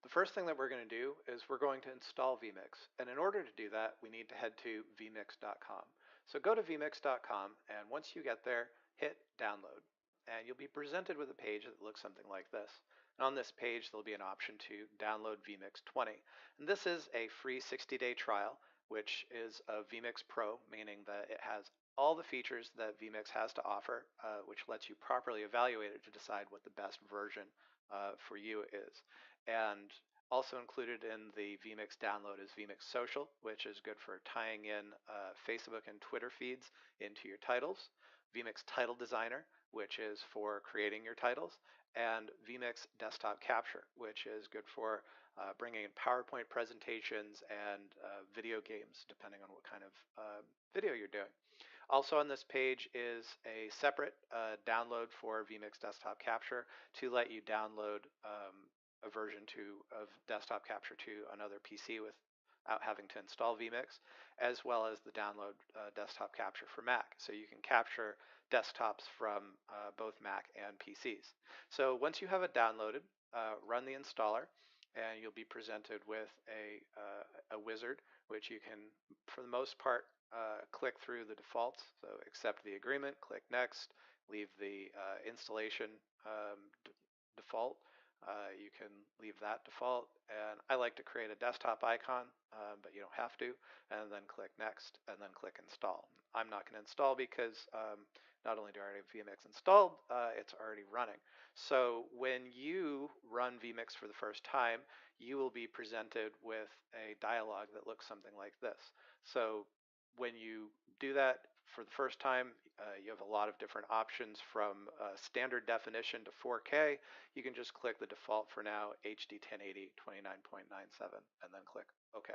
The first thing that we're going to do is we're going to install vMix. And in order to do that, we need to head to vmix.com. So go to vmix.com, and once you get there, hit download. And you'll be presented with a page that looks something like this. And on this page, there'll be an option to download vMix 20. And this is a free 60-day trial, which is a vMix Pro, meaning that it has all the features that vMix has to offer, which lets you properly evaluate it to decide what the best version for you is. And also included in the vMix download is vMix Social, which is good for tying in Facebook and Twitter feeds into your titles, vMix Title Designer, which is for creating your titles, and vMix Desktop Capture, which is good for bringing in PowerPoint presentations and video games, depending on what kind of video you're doing. Also on this page is a separate download for vMix Desktop Capture to let you download a version of Desktop Capture to another PC without having to install vMix, as well as the download Desktop Capture for Mac. So you can capture desktops from both Mac and PCs. So once you have it downloaded, run the installer, and you'll be presented with a wizard, which you can, for the most part, click through the defaults. So accept the agreement, click next, leave the installation default. You can leave that default, and I like to create a desktop icon, but you don't have to, and then click next, and then click install. I'm not going to install because not only do I already have vMix installed, it's already running. So when you run vMix for the first time, you will be presented with a dialog that looks something like this. So when you do that for the first time, you have a lot of different options from standard definition to 4K. You can just click the default for now, HD 1080 29.97, and then click OK.